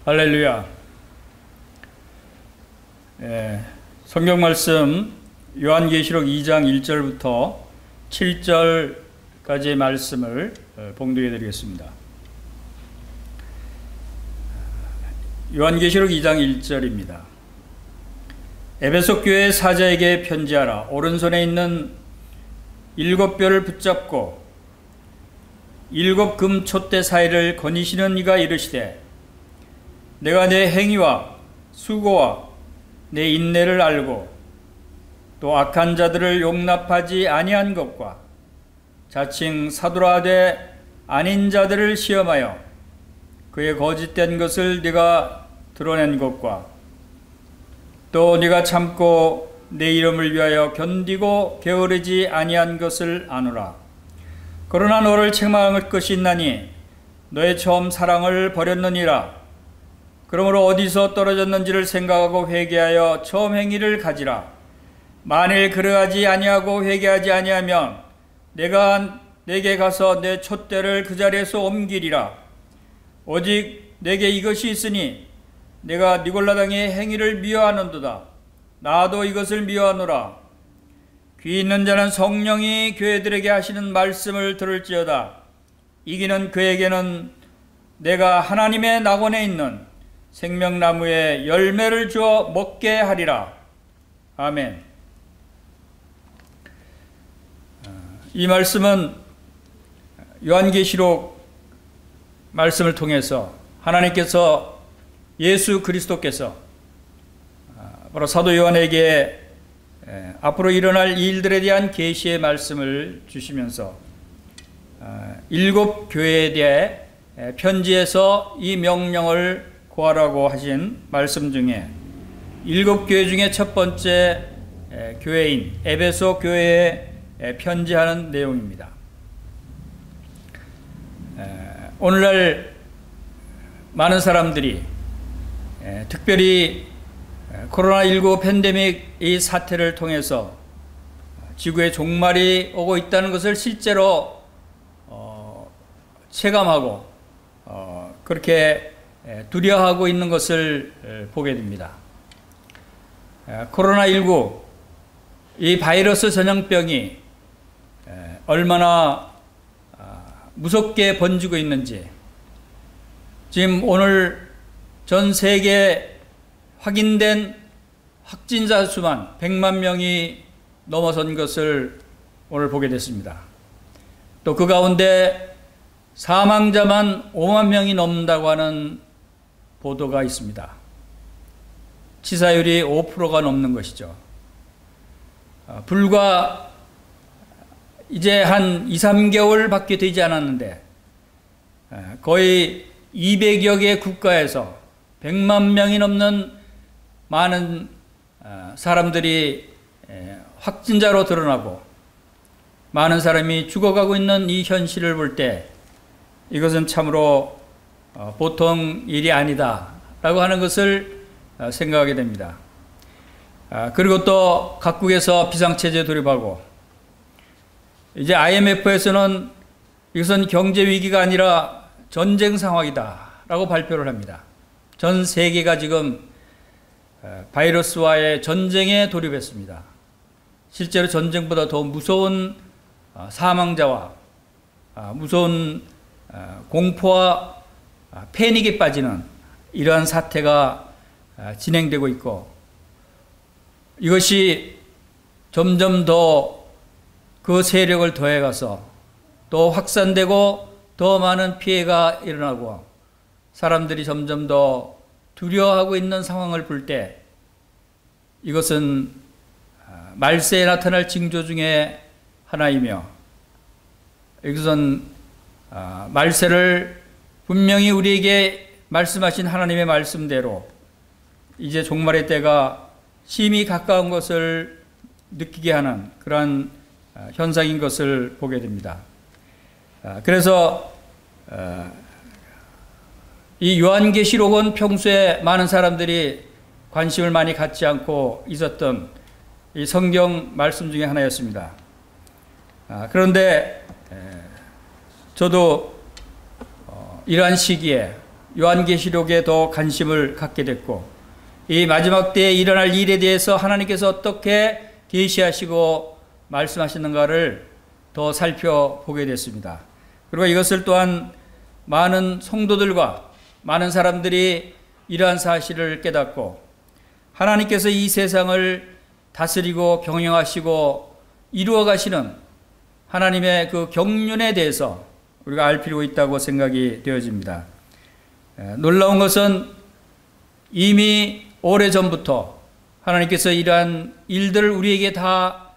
할렐루야. 성경 말씀 요한계시록 2장 1절부터 7절까지의 말씀을 봉독해 드리겠습니다. 요한계시록 2장 1절입니다. 에베소 교회 사자에게 편지하라. 오른손에 있는 7뼈를 붙잡고 7 금 촛대 사이를 거니시는 이가 이르시되, 내가 내 행위와 수고와 내 인내를 알고 또 악한 자들을 용납하지 아니한 것과 자칭 사도라 하되 아닌 자들을 시험하여 그의 거짓된 것을 네가 드러낸 것과 또 네가 참고 내 이름을 위하여 견디고 게으르지 아니한 것을 아노라. 그러나 너를 책망할 것이 있나니 너의 처음 사랑을 버렸느니라. 그러므로 어디서 떨어졌는지를 생각하고 회개하여 처음 행위를 가지라. 만일 그러하지 아니하고 회개하지 아니하면 내가 내게 가서 내 촛대를 그 자리에서 옮기리라. 오직 내게 이것이 있으니 내가 니골라 당의 행위를 미워하는도다. 나도 이것을 미워하노라. 귀 있는 자는 성령이 교회들에게 하시는 말씀을 들을지어다. 이기는 그에게는 내가 하나님의 낙원에 있는 생명나무에 열매를 주어 먹게 하리라. 아멘. 이 말씀은 요한계시록 말씀을 통해서 하나님께서 예수 그리스도께서 바로 사도 요한에게 앞으로 일어날 일들에 대한 계시의 말씀을 주시면서 7 교회에 대해 편지에서 이 명령을 구하라고 하신 말씀 중에 7 교회 중에 첫 번째 교회인 에베소 교회에 편지하는 내용입니다. 오늘날 많은 사람들이 특별히 코로나19 팬데믹 이 사태를 통해서 지구의 종말이 오고 있다는 것을 실제로 체감하고 그렇게 두려워하고 있는 것을 보게 됩니다. 코로나19 이 바이러스 전염병이 얼마나 무섭게 번지고 있는지, 지금 오늘 전 세계 확인된 확진자 수만 100만 명이 넘어선 것을 오늘 보게 됐습니다. 또 그 가운데 사망자만 5만 명이 넘는다고 하는 보도가 있습니다. 치사율이 5%가 넘는 것이죠. 불과 이제 한 2, 3개월 밖에 되지 않았는데 거의 200여 개 국가에서 100만 명이 넘는 많은 사람들이 확진자로 드러나고 많은 사람이 죽어가고 있는 이 현실을 볼 때 이것은 참으로 보통 일이 아니다 라고 하는 것을 생각하게 됩니다. 그리고 또 각국에서 비상체제에 돌입하고 이제 IMF에서는 이것은 경제위기가 아니라 전쟁 상황이다 라고 발표를 합니다. 전 세계가 지금 바이러스와의 전쟁에 돌입했습니다. 실제로 전쟁보다 더 무서운 사망자와 무서운 공포와 패닉에 빠지는 이러한 사태가 진행되고 있고, 이것이 점점 더 그 세력을 더해가서 또 확산되고 더 많은 피해가 일어나고 사람들이 점점 더 두려워하고 있는 상황을 볼 때 이것은 말세에 나타날 징조 중에 하나이며, 이것은 말세를 분명히 우리에게 말씀하신 하나님의 말씀대로 이제 종말의 때가 심히 가까운 것을 느끼게 하는 그러한 현상인 것을 보게 됩니다. 그래서 이 요한계시록은 평소에 많은 사람들이 관심을 많이 갖지 않고 있었던 이 성경 말씀 중에 하나였습니다. 그런데 저도 이러한 시기에 요한계시록에 더 관심을 갖게 됐고, 이 마지막 때에 일어날 일에 대해서 하나님께서 어떻게 계시하시고 말씀하시는가를 더 살펴보게 됐습니다. 그리고 이것을 또한 많은 성도들과 많은 사람들이 이러한 사실을 깨닫고 하나님께서 이 세상을 다스리고 경영하시고 이루어 가시는 하나님의 그 경륜에 대해서 우리가 알 필요가 있다고 생각이 되어집니다. 놀라운 것은 이미 오래전부터 하나님께서 이러한 일들을 우리에게 다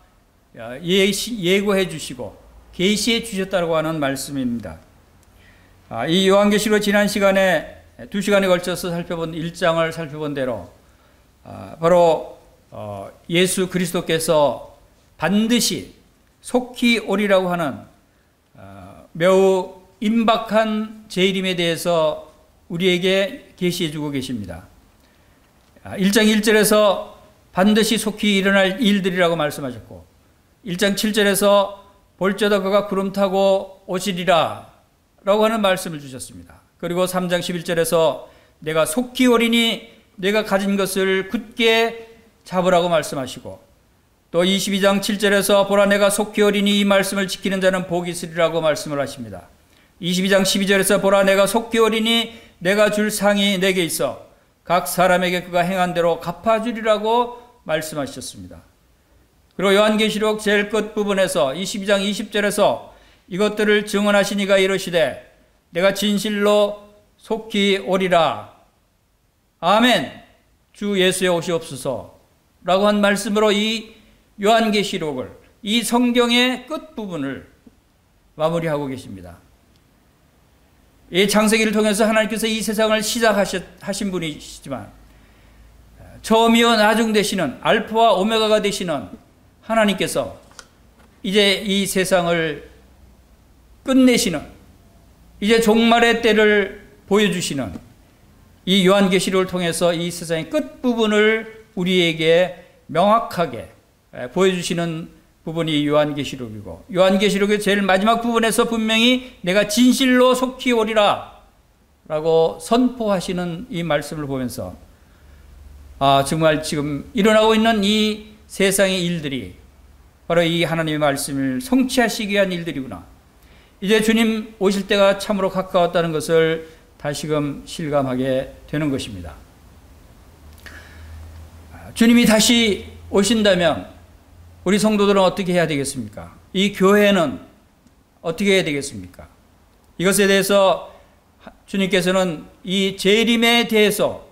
예고해 주시고 계시해 주셨다고 하는 말씀입니다. 이 요한계시록 지난 시간에 2시간에 걸쳐서 살펴본 1장을 살펴본 대로 바로 예수 그리스도께서 반드시 속히 오리라고 하는 매우 임박한 재림에 대해서 우리에게 계시해 주고 계십니다. 1장 1절에서 반드시 속히 일어날 일들이라고 말씀하셨고, 1장 7절에서 볼지어다 그가 구름 타고 오시리라 라고 하는 말씀을 주셨습니다. 그리고 3장 11절에서 내가 속히 오리니 내가 가진 것을 굳게 잡으라고 말씀하시고, 또 22장 7절에서 보라 내가 속히 오리니 이 말씀을 지키는 자는 복이 있으리라고 말씀을 하십니다. 22장 12절에서 보라 내가 속히 오리니 내가 줄 상이 내게 있어 각 사람에게 그가 행한 대로 갚아주리라고 말씀하셨습니다. 그리고 요한계시록 제일 끝부분에서 22장 20절에서 이것들을 증언하시니가 이르시되 내가 진실로 속히 오리라. 아멘. 주 예수의 오시옵소서 라고 한 말씀으로 이 요한계시록을, 이 성경의 끝부분을 마무리하고 계십니다. 이 창세기를 통해서 하나님께서 이 세상을 시작하신 분이시지만 처음이요 나중 되시는 알파와 오메가가 되시는 하나님께서 이제 이 세상을 끝내시는, 이제 종말의 때를 보여주시는 이 요한계시록을 통해서 이 세상의 끝부분을 우리에게 명확하게 보여주시는 부분이 요한계시록이고, 요한계시록의 제일 마지막 부분에서 분명히 내가 진실로 속히 오리라 라고 선포하시는 이 말씀을 보면서 정말 지금 일어나고 있는 이 세상의 일들이 바로 이 하나님의 말씀을 성취하시기 위한 일들이구나. 이제 주님 오실 때가 참으로 가까웠다는 것을 다시금 실감하게 되는 것입니다. 주님이 다시 오신다면 우리 성도들은 어떻게 해야 되겠습니까? 이 교회는 어떻게 해야 되겠습니까? 이것에 대해서 주님께서는 이 재림에 대해서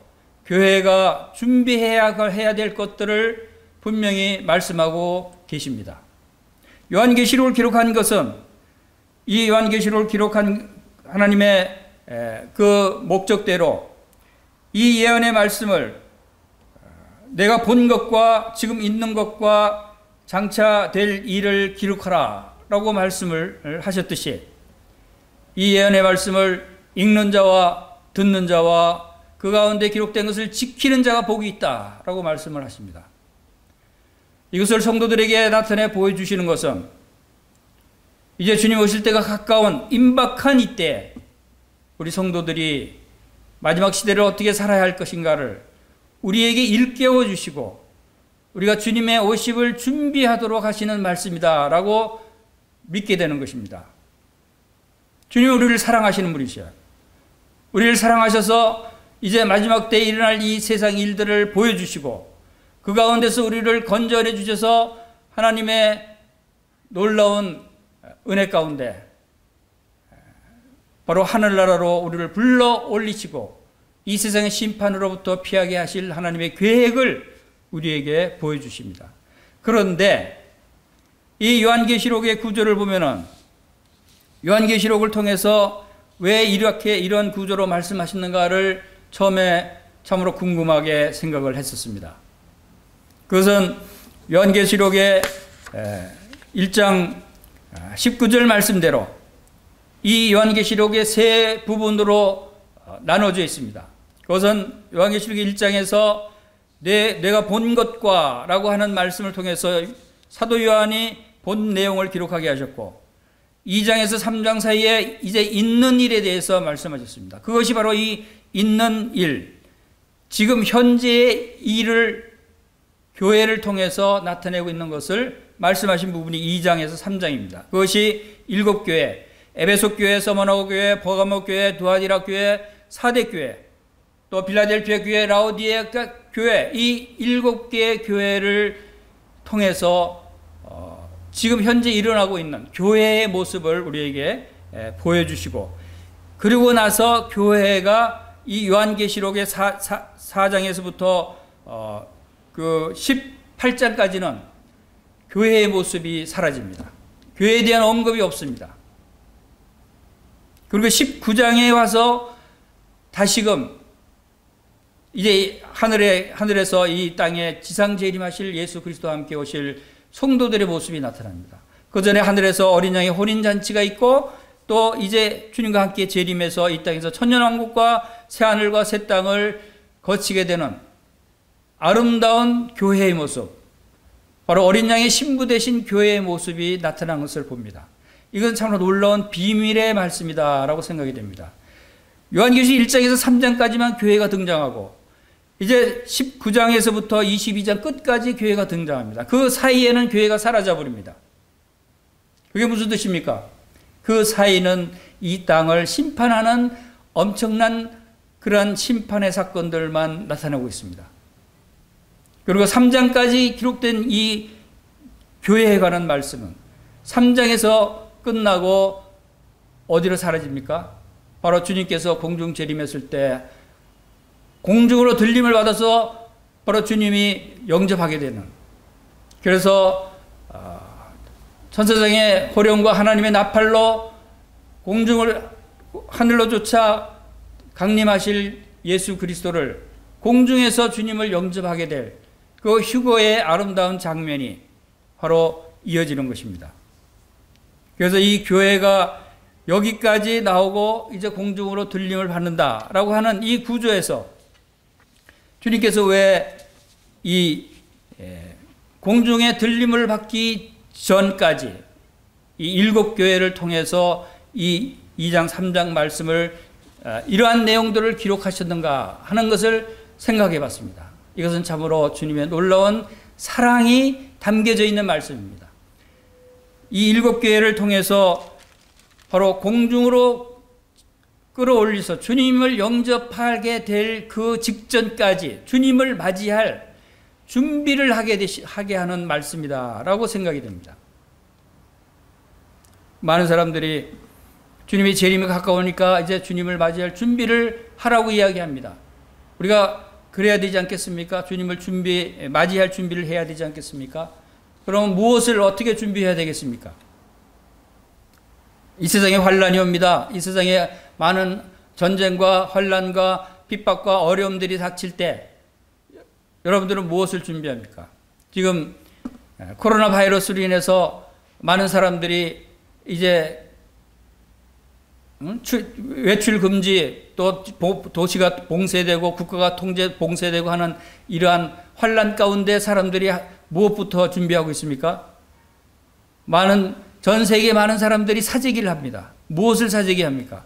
교회가 준비해야 될 것들을 분명히 말씀하고 계십니다. 요한계시록을 기록한 것은 이 요한계시록을 기록한 하나님의 그 목적대로 이 예언의 말씀을 내가 본 것과 지금 있는 것과 장차 될 일을 기록하라 라고 말씀을 하셨듯이 이 예언의 말씀을 읽는 자와 듣는 자와 그 가운데 기록된 것을 지키는 자가 복이 있다 라고 말씀을 하십니다. 이것을 성도들에게 나타내 보여주시는 것은 이제 주님 오실 때가 가까운 임박한 이때 우리 성도들이 마지막 시대를 어떻게 살아야 할 것인가를 우리에게 일깨워 주시고 우리가 주님의 오십을 준비하도록 하시는 말씀이다 라고 믿게 되는 것입니다. 주님은 우리를 사랑하시는 분이셔요. 우리를 사랑하셔서 이제 마지막 때에 일어날 이 세상 일들을 보여주시고 그 가운데서 우리를 건져내 주셔서 하나님의 놀라운 은혜 가운데 바로 하늘나라로 우리를 불러 올리시고 이 세상의 심판으로부터 피하게 하실 하나님의 계획을 우리에게 보여주십니다. 그런데 이 요한계시록의 구조를 보면은 요한계시록을 통해서 왜 이렇게 이런 구조로 말씀하시는가를 처음에 참으로 궁금하게 생각을 했었습니다. 그것은 요한계시록의 1장 19절 말씀대로 이 요한계시록의 세 부분으로 나눠져 있습니다. 그것은 요한계시록 1장에서 내가 본 것과 라고 하는 말씀을 통해서 사도 요한이 본 내용을 기록하게 하셨고, 2장에서 3장 사이에 이제 있는 일에 대해서 말씀하셨습니다. 그것이 바로 이 있는 일, 지금 현재의 일을 교회를 통해서 나타내고 있는 것을 말씀하신 부분이 2장에서 3장입니다. 그것이 7교회, 에베소 교회, 서머나 교회, 버가모 교회, 두아디라 교회, 사대 교회, 또 빌라델피아 교회, 라오디에 교회, 이 7개의 교회를 통해서 지금 현재 일어나고 있는 교회의 모습을 우리에게 보여주시고, 그리고 나서 교회가 이 요한계시록의 4장에서부터 그 18장까지는 교회의 모습이 사라집니다. 교회에 대한 언급이 없습니다. 그리고 19장에 와서 다시금 이제 하늘에서 이 땅에 지상 재림하실 예수 그리스도와 함께 오실 성도들의 모습이 나타납니다. 그 전에 하늘에서 어린 양의 혼인잔치가 있고, 또 이제 주님과 함께 재림해서 이 땅에서 천년왕국과 새하늘과 새 땅을 거치게 되는 아름다운 교회의 모습, 바로 어린 양의 신부 되신 교회의 모습이 나타난 것을 봅니다. 이건 참으로 놀라운 비밀의 말씀이다라고 생각이 됩니다. 요한계시록 1장에서 3장까지만 교회가 등장하고, 이제 19장에서부터 22장 끝까지 교회가 등장합니다. 그 사이에는 교회가 사라져버립니다. 그게 무슨 뜻입니까? 그 사이는 이 땅을 심판하는 엄청난 그러한 심판의 사건들만 나타나고 있습니다. 그리고 3장까지 기록된 이 교회에 관한 말씀은 3장에서 끝나고 어디로 사라집니까? 바로 주님께서 공중 재림했을 때 공중으로 들림을 받아서 바로 주님이 영접하게 되는, 그래서 천사장의 호령과 하나님의 나팔로 공중을 하늘로 쫓아 강림하실 예수 그리스도를 공중에서 주님을 영접하게 될 그 휴거의 아름다운 장면이 바로 이어지는 것입니다. 그래서 이 교회가 여기까지 나오고 이제 공중으로 들림을 받는다라고 하는 이 구조에서 주님께서 왜 이 공중에 들림을 받기 전까지 이 7교회를 통해서 이 2장 3장 말씀을 이러한 내용들을 기록하셨는가 하는 것을 생각해 봤습니다. 이것은 참으로 주님의 놀라운 사랑이 담겨져 있는 말씀입니다. 이 7교회를 통해서 바로 공중으로 끌어올려서 주님을 영접하게 될 그 직전까지 주님을 맞이할 준비를 하게 하는 말씀이다라고 생각이 됩니다. 많은 사람들이 주님이 재림이 가까우니까 이제 주님을 맞이할 준비를 하라고 이야기합니다. 우리가 그래야 되지 않겠습니까? 주님을 맞이할 준비를 해야 되지 않겠습니까? 그럼 무엇을 어떻게 준비해야 되겠습니까? 이 세상에 환란이 옵니다. 이 세상에 많은 전쟁과 환란과 핍박과 어려움들이 닥칠 때 여러분들은 무엇을 준비합니까? 지금 코로나 바이러스로 인해서 많은 사람들이 이제 외출 금지, 또 도시가 봉쇄되고 국가가 봉쇄되고 하는 이러한 환란 가운데 사람들이 무엇부터 준비하고 있습니까? 전 세계 많은 사람들이 사재기를 합니다. 무엇을 사재기합니까?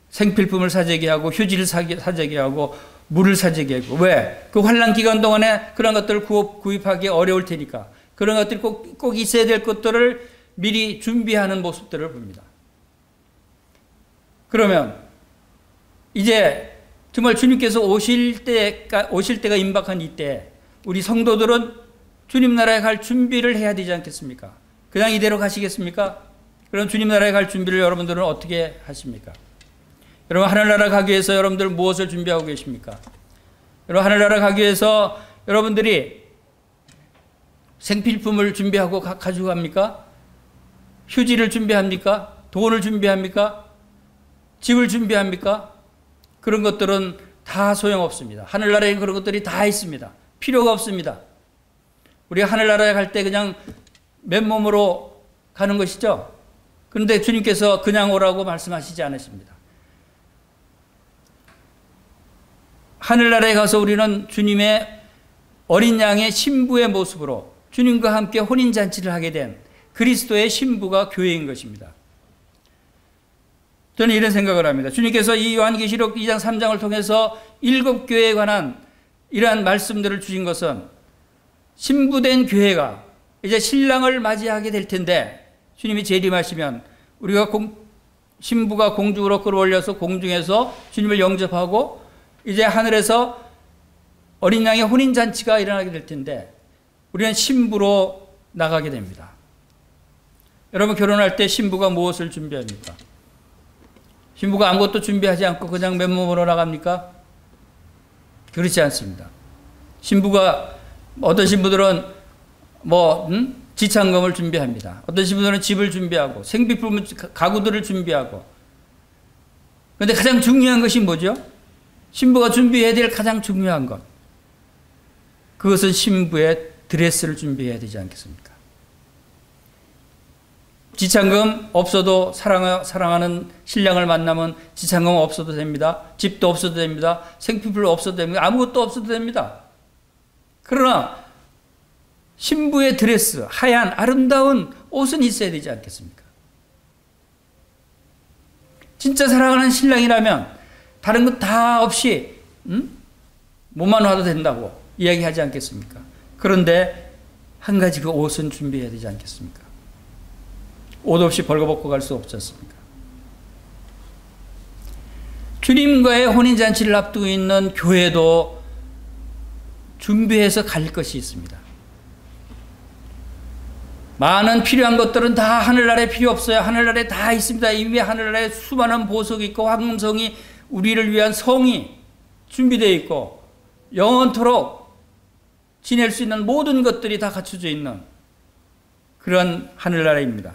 생필품을 사재기하고 휴지를 사재기하고 물을 사재기하고. 왜? 그 환란 기간 동안에 그런 것들을 구입하기 어려울 테니까 그런 것들이 꼭 있어야 될 것들을 미리 준비하는 모습들을 봅니다. 그러면 이제 정말 주님께서 오실 때가 임박한 이때 우리 성도들은 주님 나라에 갈 준비를 해야 되지 않겠습니까? 그냥 이대로 가시겠습니까? 그럼 주님 나라에 갈 준비를 여러분들은 어떻게 하십니까? 여러분, 하늘나라 가기 위해서 여러분들 무엇을 준비하고 계십니까? 여러분, 하늘나라 가기 위해서 여러분들이 생필품을 준비하고 가지고 갑니까? 휴지를 준비합니까? 돈을 준비합니까? 집을 준비합니까? 그런 것들은 다 소용없습니다. 하늘나라에 그런 것들이 다 있습니다. 필요가 없습니다. 우리가 하늘나라에 갈 때 그냥 맨몸으로 가는 것이죠. 그런데 주님께서 그냥 오라고 말씀하시지 않으십니다. 하늘나라에 가서 우리는 주님의 어린 양의 신부의 모습으로 주님과 함께 혼인잔치를 하게 된 그리스도의 신부가 교회인 것입니다. 저는 이런 생각을 합니다. 주님께서 이 요한계시록 2장 3장을 통해서 7교회에 관한 이러한 말씀들을 주신 것은 신부된 교회가 이제 신랑을 맞이하게 될 텐데, 주님이 재림하시면 우리가 신부가 공중으로 끌어올려서 공중에서 주님을 영접하고 이제 하늘에서 어린 양의 혼인잔치가 일어나게 될 텐데, 우리는 신부로 나가게 됩니다. 여러분, 결혼할 때 신부가 무엇을 준비합니까? 신부가 아무것도 준비하지 않고 그냥 맨몸으로 나갑니까? 그렇지 않습니다. 신부가, 어떤 신부들은 지창금을 준비합니다. 어떤 신부들은 집을 준비하고 생필품 가구들을 준비하고. 그런데 가장 중요한 것이 뭐죠? 신부가 준비해야 될 가장 중요한 것, 그것은 신부의 드레스를 준비해야 되지 않겠습니까? 지창금 없어도 사랑하는 신랑을 만나면 지창금 없어도 됩니다. 집도 없어도 됩니다. 생필품 없어도 됩니다. 아무것도 없어도 됩니다. 그러나 신부의 드레스, 하얀 아름다운 옷은 있어야 되지 않겠습니까? 진짜 사랑하는 신랑이라면 다른 것 다 없이 몸만 와도 된다고 이야기하지 않겠습니까? 그런데 한 가지, 그 옷은 준비해야 되지 않겠습니까? 옷 없이 벌거벗고 갈 수 없지 않습니까? 주님과의 혼인잔치를 앞두고 있는 교회도 준비해서 갈 것이 있습니다. 많은 필요한 것들은 다 하늘나라에 필요 없어요. 하늘나라에 다 있습니다. 이미 하늘나라에 수많은 보석이 있고 황금성이, 우리를 위한 성이 준비되어 있고 영원토록 지낼 수 있는 모든 것들이 다 갖춰져 있는 그런 하늘나라입니다.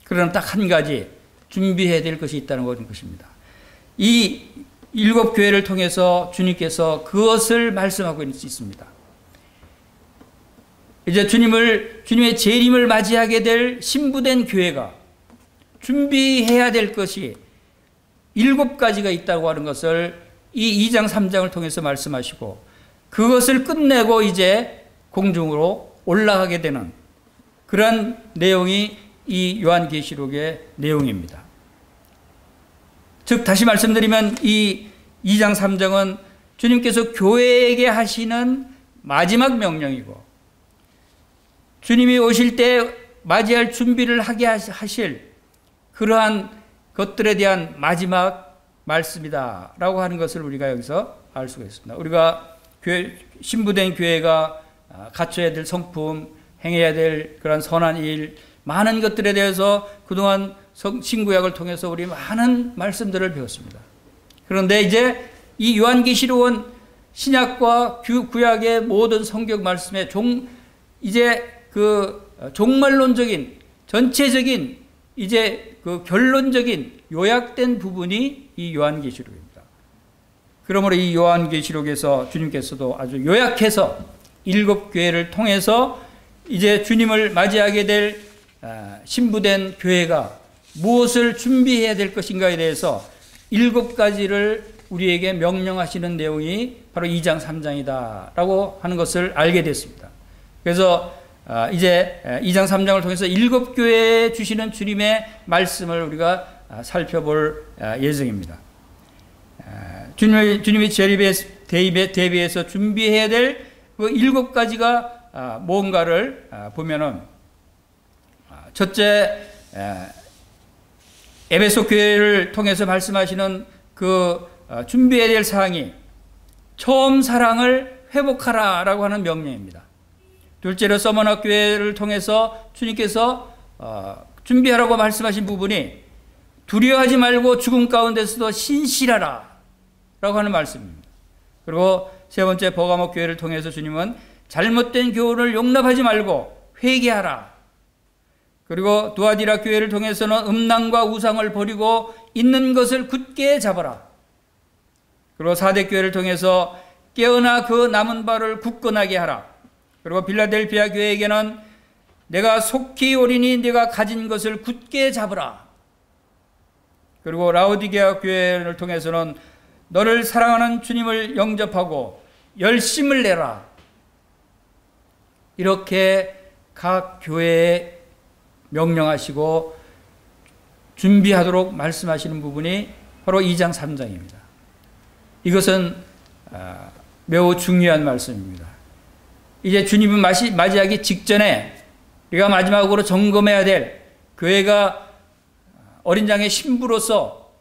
그러나 딱 한 가지 준비해야 될 것이 있다는 것입니다. 이 7교회를 통해서 주님께서 그것을 말씀하고 있습니다. 이제 주님의 재림을 맞이하게 될 신부된 교회가 준비해야 될 것이 7가지가 있다고 하는 것을 이 2장 3장을 통해서 말씀하시고, 그것을 끝내고 이제 공중으로 올라가게 되는 그런 내용이 이 요한계시록의 내용입니다. 즉, 다시 말씀드리면 이 2장 3장은 주님께서 교회에게 하시는 마지막 명령이고, 주님이 오실 때 맞이할 준비를 하게 하실 그러한 것들에 대한 마지막 말씀이다 라고 하는 것을 우리가 여기서 알 수가 있습니다. 우리가 신부된 교회가 갖춰야 될 성품, 행해야 될 그런 선한 일, 많은 것들에 대해서 그동안 신구약을 통해서 우리 많은 말씀들을 배웠습니다. 그런데 이제 이 요한계시록은 신약과 구약의 모든 성경 말씀에 이제 그 종말론적인, 전체적인, 이제 그 결론적인 요약된 부분이 이 요한계시록입니다. 그러므로 이 요한계시록에서 주님께서도 아주 요약해서 7교회를 통해서 이제 주님을 맞이하게 될 신부된 교회가 무엇을 준비해야 될 것인가에 대해서 7가지를 우리에게 명령하시는 내용이 바로 2장 3장이다 라고 하는 것을 알게 됐습니다. 그래서 이제 2장 3장을 통해서 7교회에 주시는 주님의 말씀을 우리가 살펴볼 예정입니다. 주님의 재림에 대비해서 준비해야 될 그 7가지가 뭔가를 보면은, 첫째, 에베소 교회를 통해서 말씀하시는 그 준비해야 될 사항이 처음 사랑을 회복하라 라고 하는 명령입니다. 둘째로 서머나 교회를 통해서 주님께서 준비하라고 말씀하신 부분이 두려워하지 말고 죽음 가운데서도 신실하라 라고 하는 말씀입니다. 그리고 세 번째, 버가모 교회를 통해서 주님은 잘못된 교훈을 용납하지 말고 회개하라. 그리고 두아디라 교회를 통해서는 음란과 우상을 버리고 있는 것을 굳게 잡아라. 그리고 사대 교회를 통해서 깨어나 그 남은 바를 굳건하게 하라. 그리고 빌라델피아 교회에게는 내가 속히 오리니 내가 가진 것을 굳게 잡으라. 그리고 라오디게아 교회를 통해서는 너를 사랑하는 주님을 영접하고 열심을 내라. 이렇게 각 교회에 명령하시고 준비하도록 말씀하시는 부분이 바로 2장 3장입니다. 이것은 매우 중요한 말씀입니다. 이제 주님을 맞이하기 직전에 우리가 마지막으로 점검해야 될 교회가 어린 양의 신부로서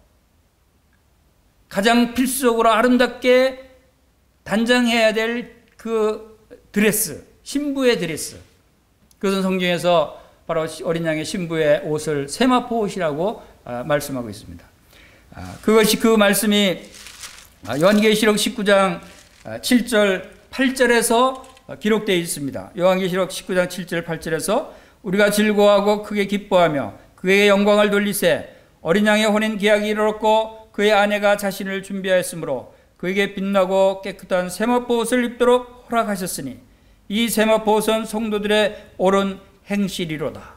가장 필수적으로 아름답게 단장해야 될 그 드레스, 신부의 드레스. 그것은 성경에서 바로 어린 양의 신부의 옷을 세마포 옷이라고 말씀하고 있습니다. 그 말씀이 요한계시록 19장 7절 8절에서 기록되어 있습니다. 요한계시록 19장 7절 8절에서 우리가 즐거워하고 크게 기뻐하며 그에게 영광을 돌리세 어린 양의 혼인 계약이 이르렀고 그의 아내가 자신을 준비하였으므로 그에게 빛나고 깨끗한 세마포 옷을 입도록 허락하셨으니 이 세마포 옷은 성도들의 옳은 행실이로다.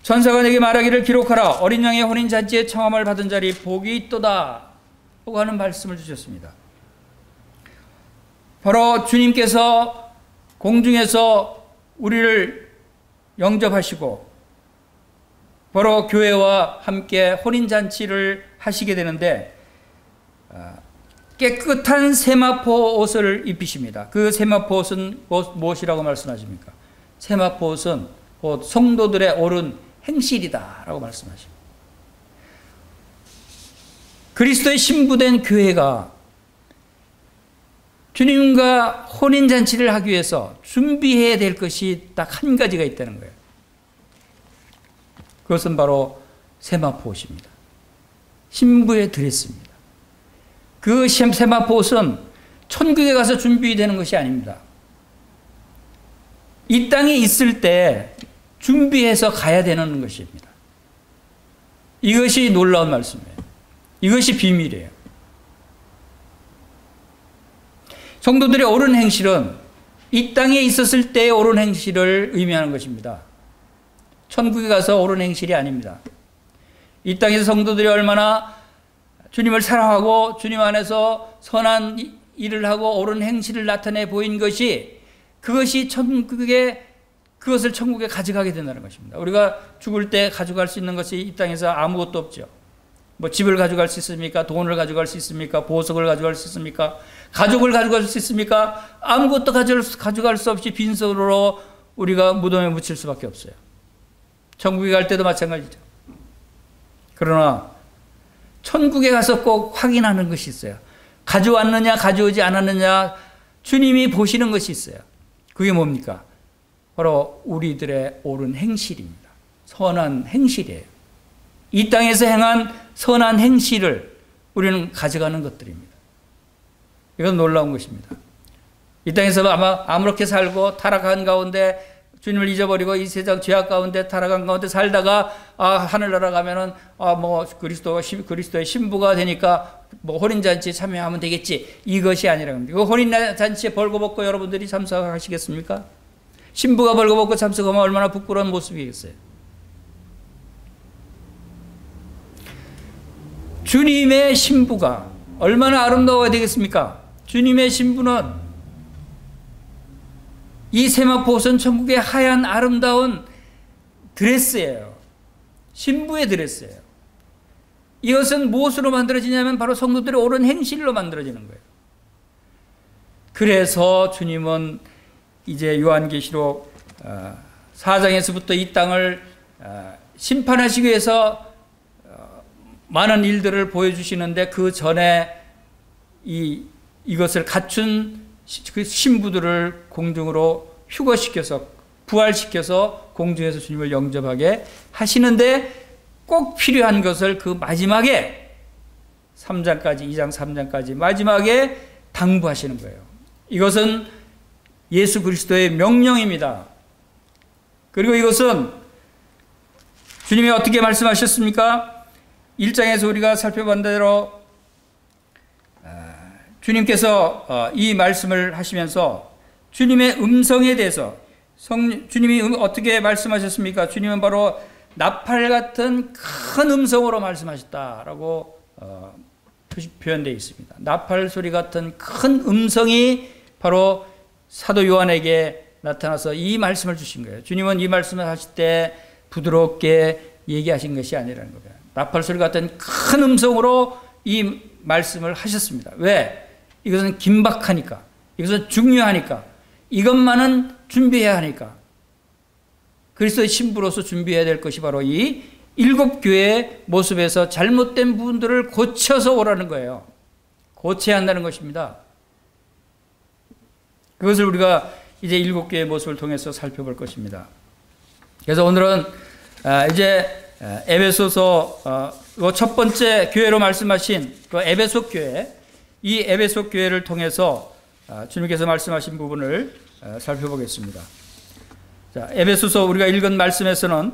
천사가 내게 말하기를 기록하라 어린 양의 혼인 잔치에 청함을 받은 자리 복이 있도다 라고 하는 말씀을 주셨습니다. 바로 주님께서 공중에서 우리를 영접하시고 바로 교회와 함께 혼인 잔치를 하시게 되는데 깨끗한 세마포 옷을 입히십니다. 그 세마포 옷은 무엇이라고 말씀하십니까? 세마포 옷은 곧 성도들의 옳은 행실이다 라고 말씀하십니다. 그리스도의 신부된 교회가 주님과 혼인잔치를 하기 위해서 준비해야 될 것이 딱 한 가지가 있다는 거예요. 그것은 바로 세마포 옷입니다. 신부의 드레스입니다. 그 세마포 옷은 천국에 가서 준비되는 것이 아닙니다. 이 땅에 있을 때 준비해서 가야 되는 것입니다. 이것이 놀라운 말씀이에요. 이것이 비밀이에요. 성도들의 옳은 행실은 이 땅에 있었을 때의 옳은 행실을 의미하는 것입니다. 천국에 가서 옳은 행실이 아닙니다. 이 땅에서 성도들이 얼마나 주님을 사랑하고 주님 안에서 선한 일을 하고 옳은 행실을 나타내 보인 것이 그것을 천국에 가져가게 된다는 것입니다. 우리가 죽을 때 가져갈 수 있는 것이 이 땅에서 아무것도 없죠. 뭐 집을 가져갈 수 있습니까? 돈을 가져갈 수 있습니까? 보석을 가져갈 수 있습니까? 가족을 가져갈 수 있습니까? 아무것도 가져갈 수 없이 빈손으로 우리가 무덤에 묻힐 수밖에 없어요. 천국에 갈 때도 마찬가지죠. 그러나 천국에 가서 꼭 확인하는 것이 있어요. 가져왔느냐 가져오지 않았느냐 주님이 보시는 것이 있어요. 그게 뭡니까? 바로 우리들의 옳은 행실입니다. 선한 행실이에요. 이 땅에서 행한 선한 행실을 우리는 가져가는 것들입니다. 이건 놀라운 것입니다. 이 땅에서 아마 아무렇게 살고 타락한 가운데 주님을 잊어버리고 이 세상 죄악 가운데 타락한 가운데 살다가 하늘나라 가면은 그리스도의 신부가 되니까 혼인잔치에 참여하면 되겠지. 이것이 아니라는 겁니다. 혼인잔치에 벌거벗고 여러분들이 참석하시겠습니까? 신부가 벌거벗고 참석하면 얼마나 부끄러운 모습이겠어요. 주님의 신부가 얼마나 아름다워야 되겠습니까? 주님의 신부는 이 세마포 옷은 천국의 하얀 아름다운 드레스예요. 신부의 드레스예요. 이것은 무엇으로 만들어지냐면 바로 성도들의 옳은 행실로 만들어지는 거예요. 그래서 주님은 이제 요한계시록 4장에서부터 이 땅을 심판하시기 위해서 많은 일들을 보여주시는데 그 전에 이것을 갖춘 그 신부들을 공중으로 휴거시켜서 부활시켜서 공중에서 주님을 영접하게 하시는데 꼭 필요한 것을 그 마지막에 3장까지 2장 3장까지 마지막에 당부하시는 거예요. 이것은 예수 그리스도의 명령입니다. 그리고 이것은 주님이 어떻게 말씀하셨습니까? 1장에서 우리가 살펴본 대로 주님께서 이 말씀을 하시면서 주님의 음성에 대해서 주님이 어떻게 말씀하셨습니까? 주님은 바로 나팔 같은 큰 음성으로 말씀하셨다라고 표현되어 있습니다. 나팔 소리 같은 큰 음성이 바로 사도 요한에게 나타나서 이 말씀을 주신 거예요. 주님은 이 말씀을 하실 때 부드럽게 얘기하신 것이 아니라는 거예요. 나팔소리 같은 큰 음성으로 이 말씀을 하셨습니다. 왜? 이것은 긴박하니까, 이것은 중요하니까, 이것만은 준비해야 하니까. 그리스도의 신부로서 준비해야 될 것이 바로 이 7교회의 모습에서 잘못된 부분들을 고쳐서 오라는 거예요. 고쳐야 한다는 것입니다. 그것을 우리가 이제 7교회의 모습을 통해서 살펴볼 것입니다. 그래서 오늘은 이제 에베소서 첫 번째 교회로 말씀하신 그 에베소 교회, 이 에베소 교회를 통해서 주님께서 말씀하신 부분을 살펴보겠습니다. 자, 에베소서 우리가 읽은 말씀에서는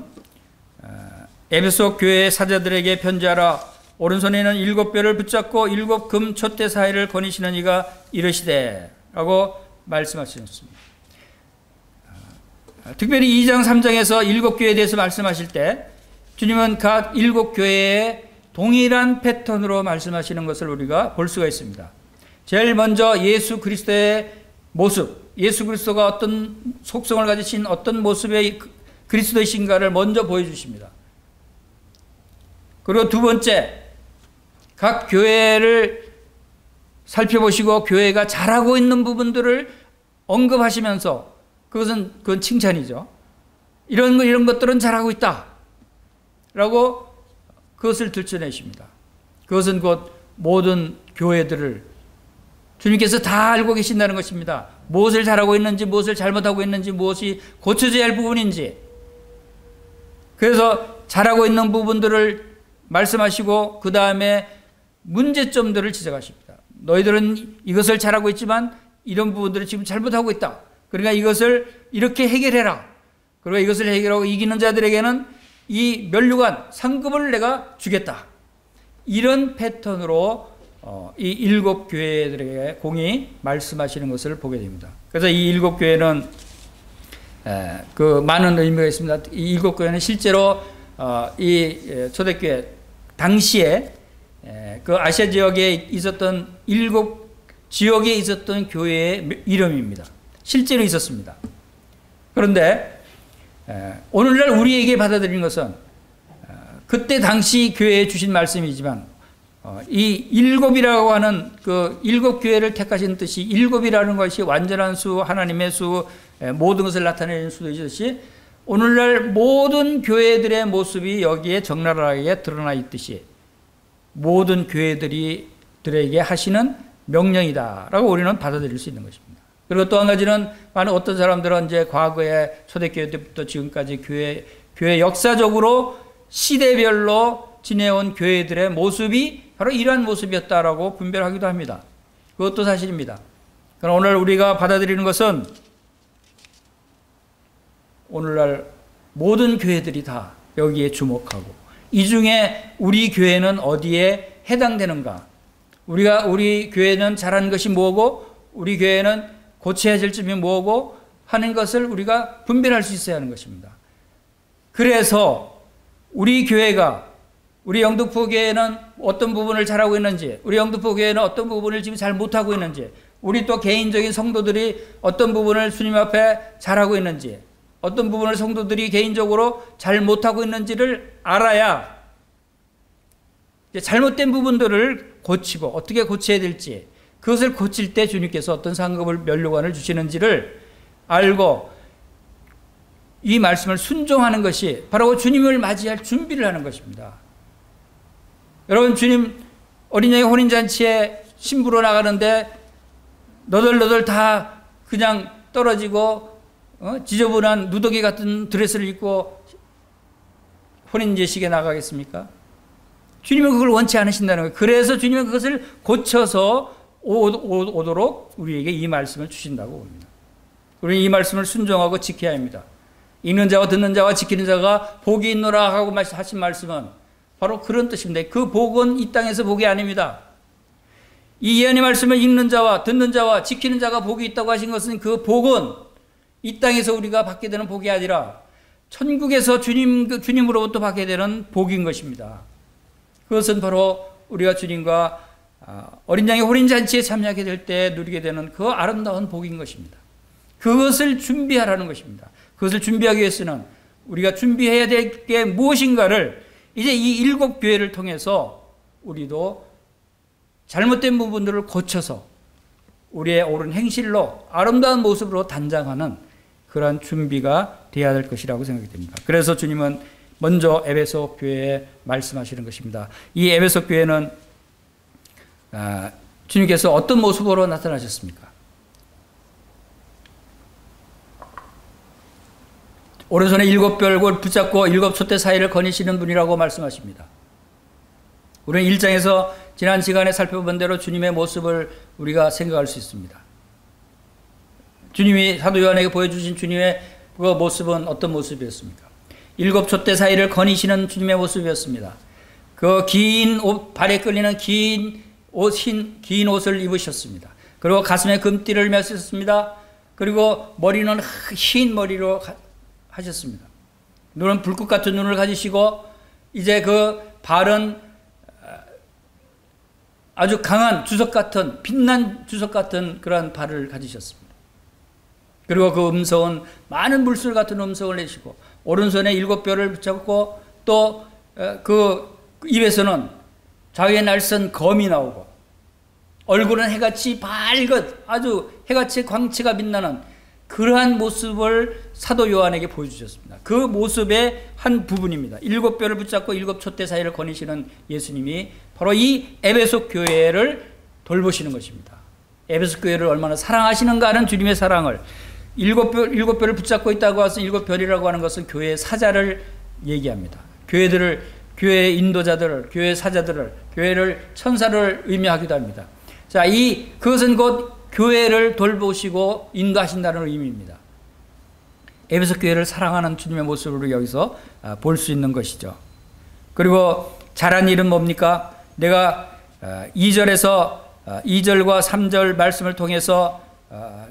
에베소 교회의 사자들에게 편지하라. 오른손에는 7뼈를 붙잡고 7 금 촛대 사이를 거니시는 이가 이르시되 라고 말씀하셨습니다. 특별히 2장 3장에서 7교회에 대해서 말씀하실 때 주님은 각 7교회에 동일한 패턴으로 말씀하시는 것을 우리가 볼 수가 있습니다. 제일 먼저 예수 그리스도의 모습, 예수 그리스도가 어떤 속성을 가지신 어떤 모습의 그리스도이신가를 먼저 보여주십니다. 그리고 두 번째, 각 교회를 살펴보시고 교회가 잘하고 있는 부분들을 언급하시면서 그건 칭찬이죠. 이런 것들은 잘하고 있다 라고 그것을 들춰내십니다. 그것은 곧 모든 교회들을 주님께서 다 알고 계신다는 것입니다. 무엇을 잘하고 있는지, 무엇을 잘못하고 있는지, 무엇이 고쳐져야 할 부분인지. 그래서 잘하고 있는 부분들을 말씀하시고 그 다음에 문제점들을 지적하십니다. 너희들은 이것을 잘하고 있지만 이런 부분들을 지금 잘못하고 있다. 그러니까 이것을 이렇게 해결해라. 그리고 이것을 해결하고 이기는 자들에게는 이 면류관 상급을 내가 주겠다. 이런 패턴으로 이 7교회들에게 공히 말씀하시는 것을 보게 됩니다. 그래서 이 7교회는 그 많은 의미가 있습니다. 이 7교회는 실제로 이 초대교회 당시에 그 아시아 지역에 있었던 7 지역에 있었던 교회의 이름입니다. 실제로 있었습니다. 그런데 오늘날 우리에게 받아들이는 것은 그때 당시 교회에 주신 말씀이지만 이 7이라고 하는 그 7교회를 택하신 뜻이 7이라는 것이 완전한 수, 하나님의 수, 모든 것을 나타내는 수이듯이 오늘날 모든 교회들의 모습이 여기에 적나라하게 드러나 있듯이 모든 교회들에게 하시는 명령이다라고 우리는 받아들일 수 있는 것입니다. 그리고 또 한 가지는 많은 어떤 사람들은 이제 과거에 초대교회 때부터 지금까지 교회 역사적으로 시대별로 지내온 교회들의 모습이 바로 이러한 모습이었다라고 분별하기도 합니다. 그것도 사실입니다. 그러나 오늘 우리가 받아들이는 것은 오늘날 모든 교회들이 다 여기에 주목하고 이 중에 우리 교회는 어디에 해당되는가? 우리 교회는 잘한 것이 뭐고 우리 교회는 고쳐야 될 점이 뭐고 하는 것을 우리가 분별할 수 있어야 하는 것입니다. 그래서 우리 교회가 우리 영등포 교회는 어떤 부분을 잘하고 있는지 우리 영등포 교회는 어떤 부분을 지금 잘 못하고 있는지 우리 또 개인적인 성도들이 어떤 부분을 주님 앞에 잘하고 있는지 어떤 부분을 성도들이 개인적으로 잘 못하고 있는지를 알아야 잘못된 부분들을 고치고 어떻게 고쳐야 될지 그것을 고칠 때 주님께서 어떤 상급을 면류관을 주시는지를 알고 이 말씀을 순종하는 것이 바로 주님을 맞이할 준비를 하는 것입니다. 여러분 주님 어린 양의 혼인잔치에 신부로 나가는데 너덜너덜 다 그냥 떨어지고 지저분한 누더기 같은 드레스를 입고 혼인제식에 나가겠습니까? 주님은 그걸 원치 않으신다는 거예요. 그래서 주님은 그것을 고쳐서 오도록 우리에게 이 말씀을 주신다고 봅니다. 우리는 이 말씀을 순종하고 지켜야 합니다. 읽는 자와 듣는 자와 지키는 자가 복이 있노라 하고 하신 말씀은 바로 그런 뜻입니다. 그 복은 이 땅에서 복이 아닙니다. 이 예언의 말씀을 읽는 자와 듣는 자와 지키는 자가 복이 있다고 하신 것은 그 복은 이 땅에서 우리가 받게 되는 복이 아니라 천국에서 주님으로부터 받게 되는 복인 것입니다. 그것은 바로 우리가 주님과 어린 양의 혼인잔치에 참여하게 될 때 누리게 되는 그 아름다운 복인 것입니다. 그것을 준비하라는 것입니다. 그것을 준비하기 위해서는 우리가 준비해야 될 게 무엇인가를 이제 이 7교회를 통해서 우리도 잘못된 부분들을 고쳐서 우리의 옳은 행실로 아름다운 모습으로 단장하는 그러한 준비가 되어야 될 것이라고 생각이 됩니다. 그래서 주님은 먼저 에베소 교회에 말씀하시는 것입니다. 이 에베소 교회는 주님께서 어떤 모습으로 나타나셨습니까? 오른손에 7 별을 붙잡고 7 촛대 사이를 거니시는 분이라고 말씀하십니다. 우리는 1장에서 지난 시간에 살펴본 대로 주님의 모습을 우리가 생각할 수 있습니다. 주님이 사도 요한에게 보여주신 주님의 그 모습은 어떤 모습이었습니까? 7 촛대 사이를 거니시는 주님의 모습이었습니다. 그 긴 옷, 발에 끌리는 긴 옷을 입으셨습니다. 그리고 가슴에 금띠를 메셨습니다. 그리고 머리는 흰 머리로 하셨습니다. 눈은 불꽃 같은 눈을 가지시고 이제 그 발은 아주 강한 주석 같은, 빛난 주석 같은 그러한 발을 가지셨습니다. 그리고 그 음성은 많은 물술 같은 음성을 내시고 오른손에 7뼈를 붙잡고 또 그 입에서는 자위의 날선 검이 나오고 얼굴은 해같이 밝은 아주 해같이 광채가 빛나는 그러한 모습을 사도 요한에게 보여주셨습니다. 그 모습의 한 부분입니다. 7뼈를 붙잡고 7 촛대 사이를 거니시는 예수님이 바로 이 에베소 교회를 돌보시는 것입니다. 에베소 교회를 얼마나 사랑하시는가 하는 주님의 사랑을 7뼈를 붙잡고 있다고 해서 7별이라고 하는 것은 교회의 사자를 얘기합니다. 교회의 인도자들을, 교회의 사자들을, 교회를 천사를 의미하기도 합니다. 자, 그것은 곧 교회를 돌보시고 인도하신다는 의미입니다. 에베소 교회를 사랑하는 주님의 모습으로 여기서 볼 수 있는 것이죠. 그리고 잘한 일은 뭡니까? 내가 2절과 3절 말씀을 통해서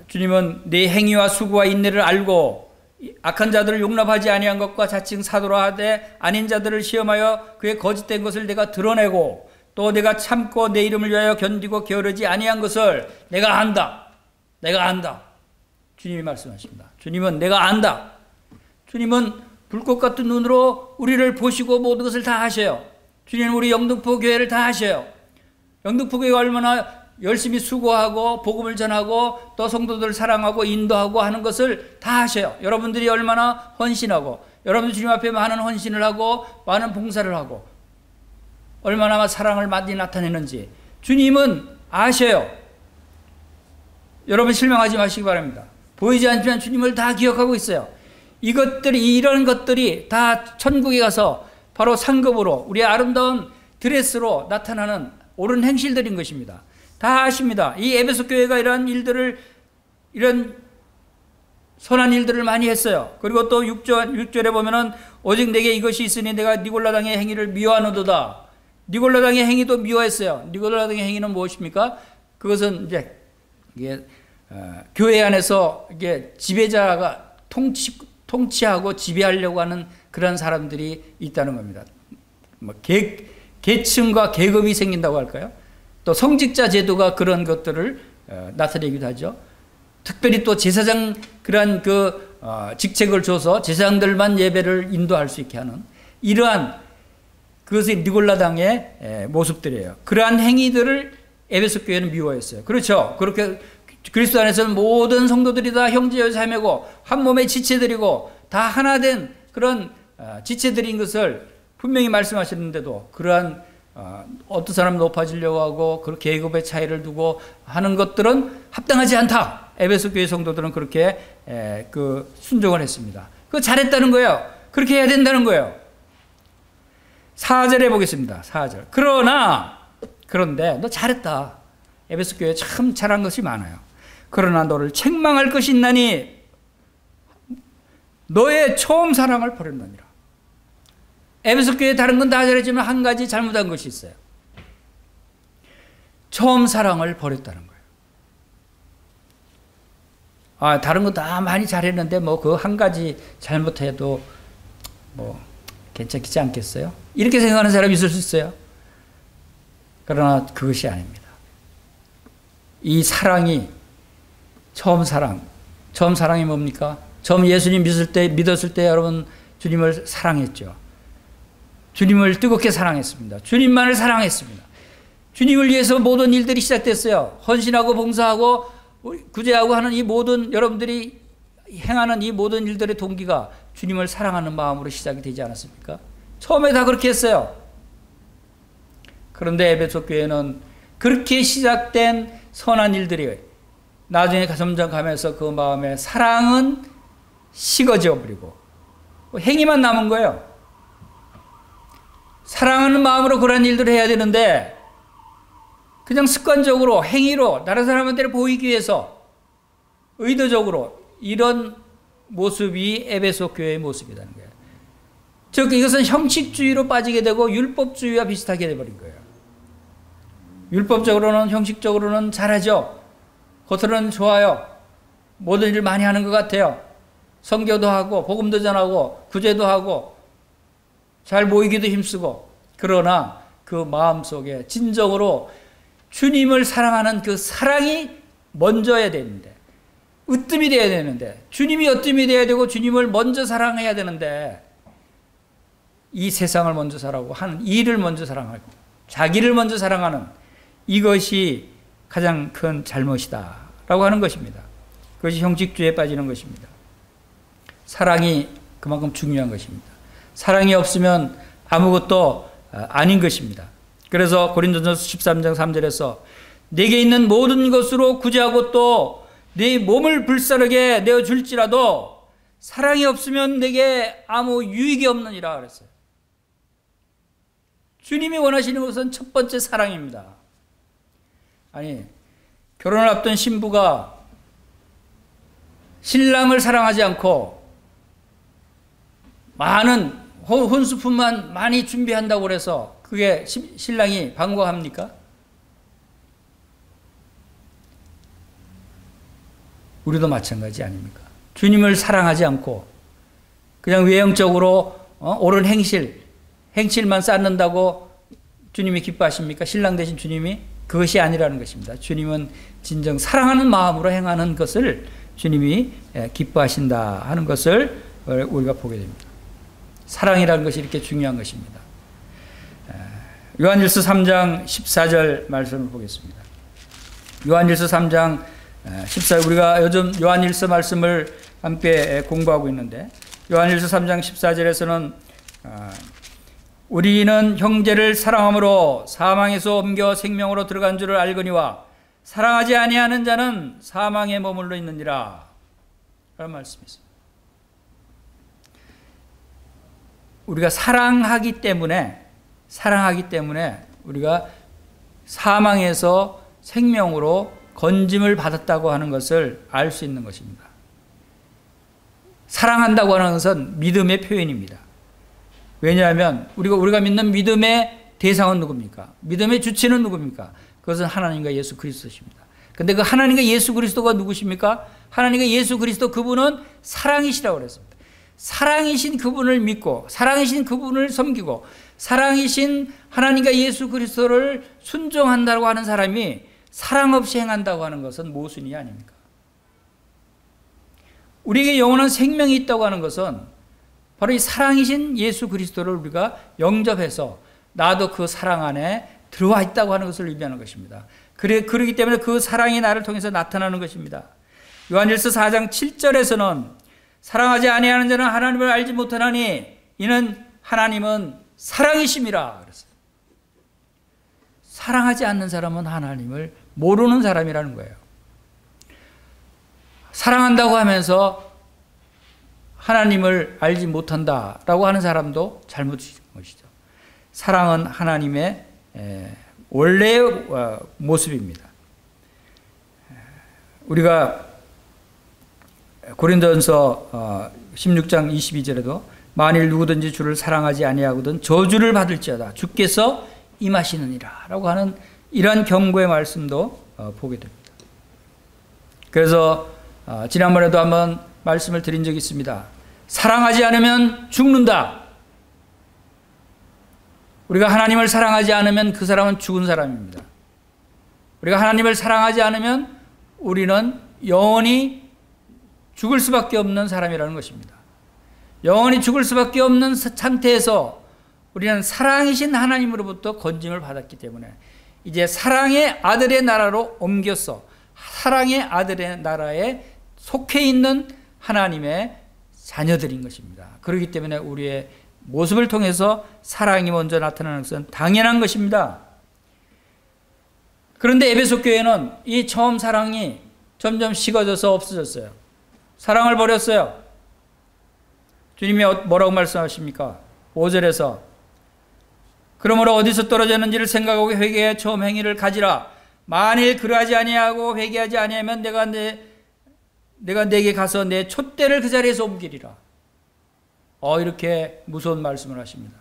주님은 네 행위와 수고와 인내를 알고 악한 자들을 용납하지 아니한 것과 자칭 사도라 하되 아닌 자들을 시험하여 그의 거짓된 것을 내가 드러내고 또 내가 참고 내 이름을 위하여 견디고 게으르지 아니한 것을 내가 안다. 내가 안다. 주님이 말씀하십니다. 주님은 내가 안다. 주님은 불꽃 같은 눈으로 우리를 보시고 모든 것을 다 하셔요. 주님은 우리 영등포 교회를 다 하셔요. 영등포 교회가 얼마나 열심히 수고하고 복음을 전하고 또 성도들을 사랑하고 인도하고 하는 것을 다 하셔요. 여러분들이 얼마나 헌신하고 여러분들 주님 앞에 많은 헌신을 하고 많은 봉사를 하고 얼마나 사랑을 많이 나타내는지 주님은 아셔요. 여러분 실망하지 마시기 바랍니다. 보이지 않지만 주님을 다 기억하고 있어요. 이런 것들이 다 천국에 가서 바로 상급으로 우리의 아름다운 드레스로 나타나는 옳은 행실들인 것입니다. 다 아십니다. 이 에베소 교회가 이런 선한 일들을 많이 했어요. 그리고 또 6절에 보면은 오직 내게 이것이 있으니 내가 니골라당의 행위를 미워하노도다. 니골라당의 행위도 미워했어요. 니골라당의 행위는 무엇입니까? 그것은 이제 교회 안에서 이게 지배자가 통치하고 지배하려고 하는 그런 사람들이 있다는 겁니다. 계층과 계급이 생긴다고 할까요? 또 성직자 제도가 그런 것들을 나타내기도 하죠. 특별히 또 제사장 그러한 직책을 줘서 제사장들만 예배를 인도할 수 있게 하는 이러한 그것이 니골라당의 모습들이에요. 그러한 행위들을 에베소 교회는 미워했어요. 그렇죠. 그렇게 그리스도 안에서는 모든 성도들이 다 형제여 자매고 한 몸의 지체들이고 다 하나 된 그런 지체들인 것을 분명히 말씀하셨는데도 그러한 어떤 사람 높아지려고 하고 그 계급의 차이를 두고 하는 것들은 합당하지 않다. 에베소 교회 성도들은 그렇게 순종을 했습니다. 그거 잘했다는 거예요. 그렇게 해야 된다는 거예요. 4절에 보겠습니다. 4절. 그런데 너 잘했다. 에베소 교회 참 잘한 것이 많아요. 그러나 너를 책망할 것이 있나니 너의 처음 사랑을 버렸느니라. 에베소 교회 다른 건 다 잘했지만 한 가지 잘못한 것이 있어요. 처음 사랑을 버렸다는 거예요. 다른 거 다 많이 잘했는데 그 한 가지 잘못해도 괜찮지 않겠어요? 이렇게 생각하는 사람이 있을 수 있어요. 그러나 그것이 아닙니다. 이 사랑이 처음 사랑, 처음 사랑이 뭡니까? 처음 예수님 믿었을 때 여러분 주님을 사랑했죠. 주님을 뜨겁게 사랑했습니다. 주님만을 사랑했습니다. 주님을 위해서 모든 일들이 시작됐어요. 헌신하고 봉사하고 구제하고 하는 이 모든 여러분들이 행하는 이 모든 일들의 동기가 주님을 사랑하는 마음으로 시작이 되지 않았습니까? 처음에 다 그렇게 했어요. 그런데 에베소 교회는 그렇게 시작된 선한 일들이 나중에 점점 가면서 그 마음에 사랑은 식어져 버리고 행위만 남은 거예요. 사랑하는 마음으로 그런 일들을 해야 되는데 그냥 습관적으로 행위로 다른 사람한테 보이기 위해서 의도적으로 이런 모습이 에베소 교회의 모습이라는 거예요. 즉 이것은 형식주의로 빠지게 되고 율법주의와 비슷하게 돼버린 거예요. 율법적으로는 형식적으로는 잘하죠. 겉으로는 좋아요. 모든 일을 많이 하는 것 같아요. 선교도 하고 복음도 전하고 구제도 하고 잘 모이기도 힘쓰고 그러나 그 마음속에 진정으로 주님을 사랑하는 그 사랑이 먼저야 되는데 으뜸이 돼야 되는데 주님이 으뜸이 돼야 되고 주님을 먼저 사랑해야 되는데 이 세상을 먼저 사랑하고 하는 일을 먼저 사랑하고 자기를 먼저 사랑하는 이것이 가장 큰 잘못이다 라고 하는 것입니다. 그것이 형식주의에 빠지는 것입니다. 사랑이 그만큼 중요한 것입니다. 사랑이 없으면 아무것도 아닌 것입니다. 그래서 고린도전서 13장 3절에서 내게 있는 모든 것으로 구제하고 또 내 몸을 불사르게 내어줄지라도 사랑이 없으면 내게 아무 유익이 없느니라 그랬어요. 주님이 원하시는 것은 첫 번째 사랑입니다. 아니 결혼을 앞둔 신부가 신랑을 사랑하지 않고 많은 혼수품만 많이 준비한다고 그래서 그게 신랑이 반가워합니까? 우리도 마찬가지 아닙니까? 주님을 사랑하지 않고 그냥 외형적으로 옳은 행실만 쌓는다고 주님이 기뻐하십니까? 신랑 되신 주님이? 그것이 아니라는 것입니다. 주님은 진정 사랑하는 마음으로 행하는 것을 주님이 기뻐하신다 하는 것을 우리가 보게 됩니다. 사랑이라는 것이 이렇게 중요한 것입니다. 요한일서 3장 14절 말씀을 보겠습니다. 요한일서 3장 14절 우리가 요즘 요한일서 말씀을 함께 공부하고 있는데 요한일서 3장 14절에서는 우리는 형제를 사랑함으로 사망에서 옮겨 생명으로 들어간 줄을 알거니와 사랑하지 아니하는 자는 사망에 머물러 있느니라 라는 말씀이 있습니다. 우리가 사랑하기 때문에 우리가 사망에서 생명으로 건짐을 받았다고 하는 것을 알 수 있는 것입니다. 사랑한다고 하는 것은 믿음의 표현입니다. 왜냐하면 우리가 믿는 믿음의 대상은 누굽니까? 믿음의 주체는 누굽니까? 그것은 하나님과 예수 그리스도십니다. 근데 그 하나님과 예수 그리스도가 누구십니까? 하나님과 예수 그리스도 그분은 사랑이시라고 그랬습니다. 사랑이신 그분을 믿고 사랑이신 그분을 섬기고 사랑이신 하나님과 예수 그리스도를 순종한다고 하는 사람이 사랑 없이 행한다고 하는 것은 모순이 아닙니까? 우리에게 영원한 생명이 있다고 하는 것은 바로 이 사랑이신 예수 그리스도를 우리가 영접해서 나도 그 사랑 안에 들어와 있다고 하는 것을 의미하는 것입니다. 그렇기 때문에 그 사랑이 나를 통해서 나타나는 것입니다. 요한일서 4장 7절에서는 사랑하지 아니하는 자는 하나님을 알지 못하나니 이는 하나님은 사랑이심이라 그랬어요. 사랑하지 않는 사람은 하나님을 모르는 사람이라는 거예요. 사랑한다고 하면서 하나님을 알지 못한다라고 하는 사람도 잘못인 것이죠. 사랑은 하나님의 원래의 모습입니다. 우리가 고린도전서 16장 22절에도 만일 누구든지 주를 사랑하지 아니하거든 저주를 받을지어다 주께서 임하시느니라 라고 하는 이러한 경고의 말씀도 보게 됩니다. 그래서 지난번에도 한번 말씀을 드린 적이 있습니다. 사랑하지 않으면 죽는다. 우리가 하나님을 사랑하지 않으면 그 사람은 죽은 사람입니다. 우리가 하나님을 사랑하지 않으면 우리는 영원히 죽을 수밖에 없는 사람이라는 것입니다. 영원히 죽을 수밖에 없는 상태에서 우리는 사랑이신 하나님으로부터 건짐을 받았기 때문에 이제 사랑의 아들의 나라로 옮겨서 사랑의 아들의 나라에 속해 있는 하나님의 자녀들인 것입니다. 그렇기 때문에 우리의 모습을 통해서 사랑이 먼저 나타나는 것은 당연한 것입니다. 그런데 에베소 교회는 이 처음 사랑이 점점 식어져서 없어졌어요. 사랑을 버렸어요. 주님이 뭐라고 말씀하십니까? 5절에서 그러므로 어디서 떨어졌는지를 생각하고 회개해 처음 행위를 가지라. 만일 그러하지 아니하고 회개하지 아니하면 내가 내게 가서 내 촛대를 그 자리에서 옮기리라. 이렇게 무서운 말씀을 하십니다.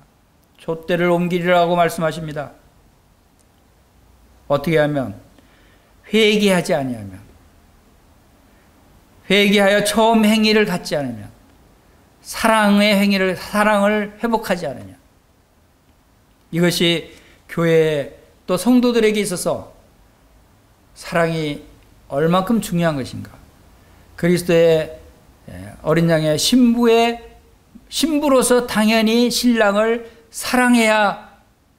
촛대를 옮기리라고 말씀하십니다. 어떻게 하면? 회개하지 아니하면, 회개하여 처음 행위를 갖지 않으면, 사랑을 회복하지 않으면, 이것이 교회 또 성도들에게 있어서 사랑이 얼만큼 중요한 것인가. 그리스도의 어린 양의 신부로서 당연히 신랑을 사랑해야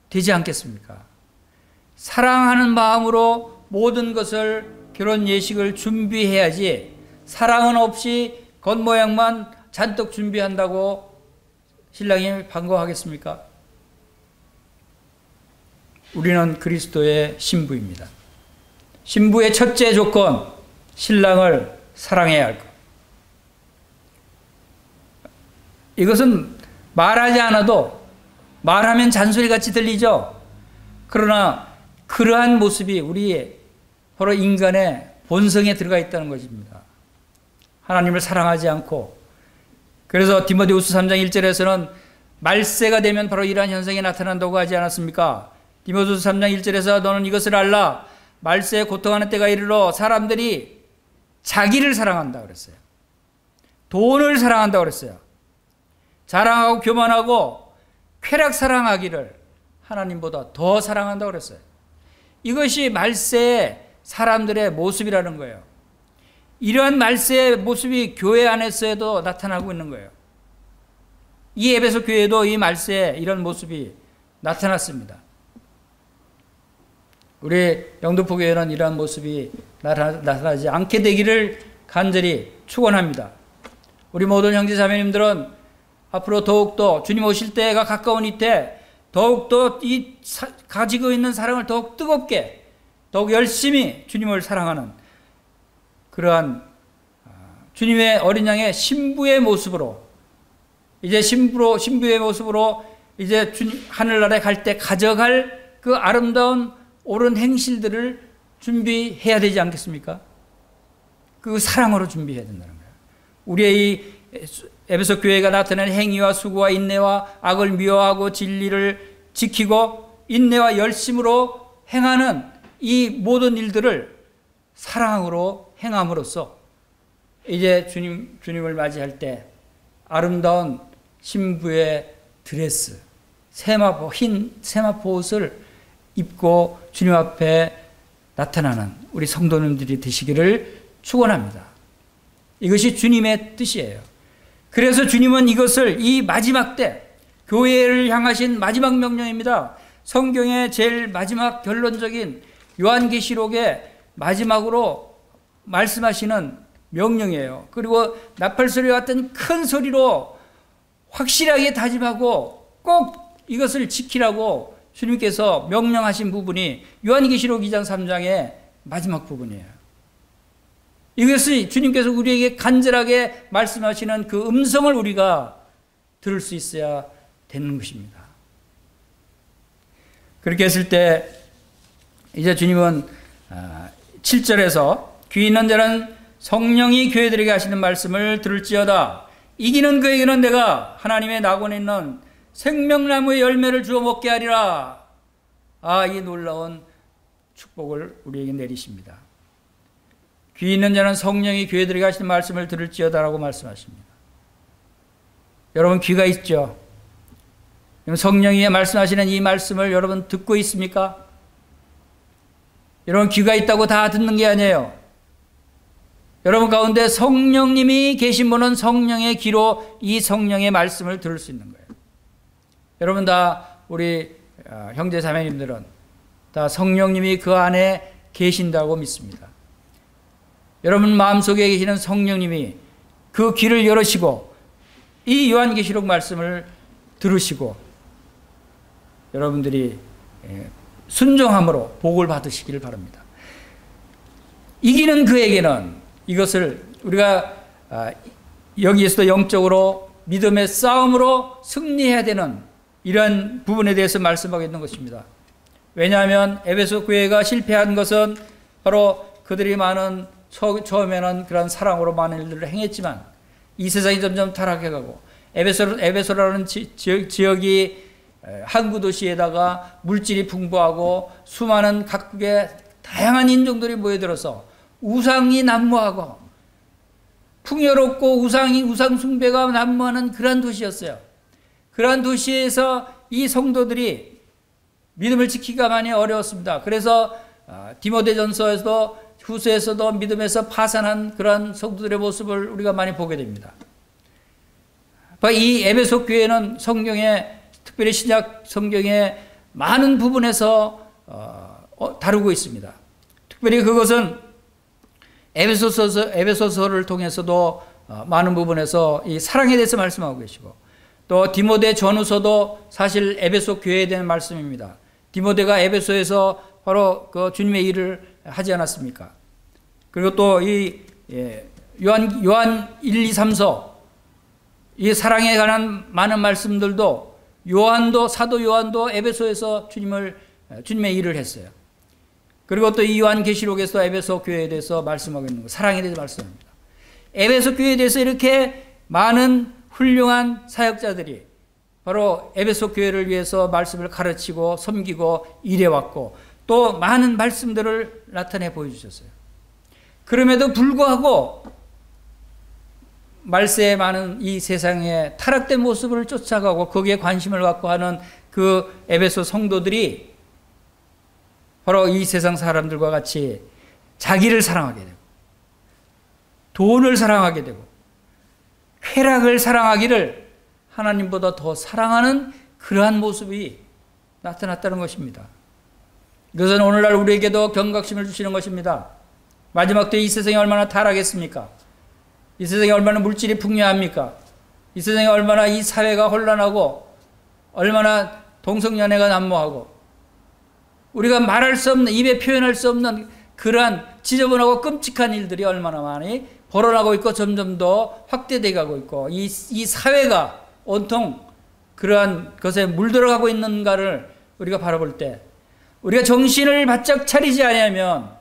되지 않겠습니까? 사랑하는 마음으로 모든 것을 결혼 예식을 준비해야지 사랑은 없이 겉모양만 잔뜩 준비한다고 신랑이 반가워하겠습니까? 우리는 그리스도의 신부입니다. 신부의 첫째 조건, 신랑을 사랑해야 할 것. 이것은 말하지 않아도 말하면 잔소리같이 들리죠. 그러나 그러한 모습이 우리 바로 인간의 본성에 들어가 있다는 것입니다. 하나님을 사랑하지 않고, 그래서 디모데후서 3장 1절에서는 말세가 되면 바로 이러한 현상이 나타난다고 하지 않았습니까? 디모데후서 3장 1절에서 너는 이것을 알라. 말세에 고통하는 때가 이르러 사람들이 자기를 사랑한다 그랬어요. 돈을 사랑한다 그랬어요. 자랑하고 교만하고 쾌락 사랑하기를 하나님보다 더 사랑한다 그랬어요. 이것이 말세의 사람들의 모습이라는 거예요. 이러한 말세의 모습이 교회 안에서도 나타나고 있는 거예요. 이 에베소 교회도 이 말세에 이런 모습이 나타났습니다. 우리 영등포 교회는 이러한 모습이 나타나지 않게 되기를 간절히 축원합니다. 우리 모든 형제 자매님들은 앞으로 더욱더 주님 오실 때가 가까운 이때 더욱더 가지고 있는 사랑을 더욱 뜨겁게, 더욱 열심히 주님을 사랑하는 그러한 주님의 어린 양의 신부의 모습으로, 이제 신부의 모습으로 이제 하늘나라에 갈 때 가져갈 그 아름다운 옳은 행실들을 준비해야 되지 않겠습니까? 그 사랑으로 준비해야 된다는 거예요. 우리의 이 에베소 교회가 나타낸 행위와 수고와 인내와 악을 미워하고 진리를 지키고 인내와 열심으로 행하는 이 모든 일들을 사랑으로 행함으로써 이제 주님을 맞이할 때 아름다운 신부의 드레스, 흰 세마포 옷을 입고 주님 앞에 나타나는 우리 성도님들이 되시기를 축원합니다. 이것이 주님의 뜻이에요. 그래서 주님은 이것을 이 마지막 때 교회를 향하신 마지막 명령입니다. 성경의 제일 마지막 결론적인 요한계시록의 마지막으로 말씀하시는 명령이에요. 그리고 나팔소리와 같은 큰 소리로 확실하게 다짐하고 꼭 이것을 지키라고 주님께서 명령하신 부분이 요한계시록 2장 3장의 마지막 부분이에요. 이것이 주님께서 우리에게 간절하게 말씀하시는 그 음성을 우리가 들을 수 있어야 되는 것입니다. 그렇게 했을 때 이제 주님은 7절에서 귀 있는 자는 성령이 교회들에게 하시는 말씀을 들을지어다. 이기는 그에게는 내가 하나님의 낙원에 있는 생명나무의 열매를 주어 먹게 하리라. 이 놀라운 축복을 우리에게 내리십니다. 귀 있는 자는 성령이 교회들에게 하시는 말씀을 들을지어다라고 말씀하십니다. 여러분 귀가 있죠? 성령이 말씀하시는 이 말씀을 여러분 듣고 있습니까? 여러분 귀가 있다고 다 듣는 게 아니에요. 여러분 가운데 성령님이 계신 분은 성령의 귀로 이 성령의 말씀을 들을 수 있는 거예요. 여러분 다 우리 형제 자매님들은 다 성령님이 그 안에 계신다고 믿습니다. 여러분 마음속에 계시는 성령님이 그 귀를 열으시고 이 요한계시록 말씀을 들으시고 여러분들이 순종함으로 복을 받으시기를 바랍니다. 이기는 그에게는 이것을 우리가 여기에서도 영적으로 믿음의 싸움으로 승리해야 되는 이러한 부분에 대해서 말씀하고 있는 것입니다. 왜냐하면 에베소 교회가 실패한 것은 바로 그들이 많은 처음에는 그런 사랑으로 많은 일들을 행했지만 이 세상이 점점 타락해가고 에베소라는 지역이 항구 도시에다가 물질이 풍부하고 수많은 각국의 다양한 인종들이 모여들어서 우상이 난무하고 풍요롭고 우상 숭배가 난무하는 그러한 도시였어요. 그러한 도시에서 이 성도들이 믿음을 지키기가 많이 어려웠습니다. 그래서 디모데전서에서도 후서에서도 믿음에서 파산한 그러한 성도들의 모습을 우리가 많이 보게 됩니다. 이 에베소 교회는 성경에 특별히 신약 성경의 많은 부분에서 다루고 있습니다. 특별히 그것은 에베소서를 통해서도 많은 부분에서 이 사랑에 대해서 말씀하고 계시고 또 디모데 전후서도 사실 에베소 교회에 대한 말씀입니다. 디모데가 에베소에서 바로 그 주님의 일을 하지 않았습니까? 그리고 또 이 요한 1, 2, 3서 이 사랑에 관한 많은 말씀들도 사도 요한도 에베소에서 주님의 일을 했어요. 그리고 또 이 요한계시록에서 에베소 교회에 대해서 말씀하고 있는 거, 사랑에 대해서 말씀합니다. 에베소 교회에 대해서 이렇게 많은 훌륭한 사역자들이 바로 에베소 교회를 위해서 말씀을 가르치고 섬기고 일해왔고 또 많은 말씀들을 나타내 보여주셨어요. 그럼에도 불구하고 말세에 많은 이 세상의 타락된 모습을 쫓아가고 거기에 관심을 갖고 하는 그 에베소 성도들이 바로 이 세상 사람들과 같이 자기를 사랑하게 되고 돈을 사랑하게 되고 쾌락을 사랑하기를 하나님보다 더 사랑하는 그러한 모습이 나타났다는 것입니다. 이것은 오늘날 우리에게도 경각심을 주시는 것입니다. 마지막 때 이 세상이 얼마나 타락했습니까? 이 세상이 얼마나 물질이 풍요합니까? 이 세상이 얼마나 이 사회가 혼란하고 얼마나 동성연애가 난무하고 우리가 말할 수 없는, 입에 표현할 수 없는 그러한 지저분하고 끔찍한 일들이 얼마나 많이 벌어나고 있고 점점 더 확대되어 가고 있고 이 사회가 온통 그러한 것에 물들어가고 있는가를 우리가 바라볼 때 우리가 정신을 바짝 차리지 않으면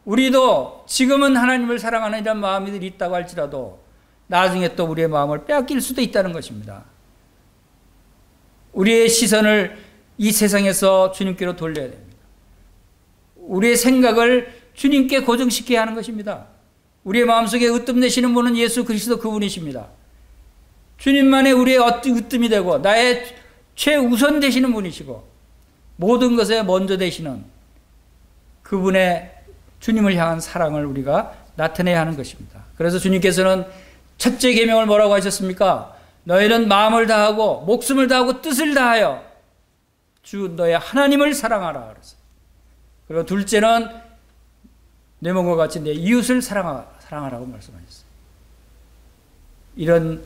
우리도 지금은 하나님을 사랑하는 이런 마음이 있다고 할지라도 나중에 또 우리의 마음을 빼앗길 수도 있다는 것입니다. 우리의 시선을 이 세상에서 주님께로 돌려야 됩니다. 우리의 생각을 주님께 고정시켜야 하는 것입니다. 우리의 마음속에 으뜸 내시는 분은 예수 그리스도 그분이십니다. 주님만의 우리의 으뜸이 되고 나의 최우선 되시는 분이시고 모든 것에 먼저 되시는 그분의 주님을 향한 사랑을 우리가 나타내야 하는 것입니다. 그래서 주님께서는 첫째 계명을 뭐라고 하셨습니까? 너희는 마음을 다하고 목숨을 다하고 뜻을 다하여 주 너의 하나님을 사랑하라 그랬어요. 그리고 둘째는 내 몸과 같이 내 이웃을 사랑하라고 말씀하셨어요. 이런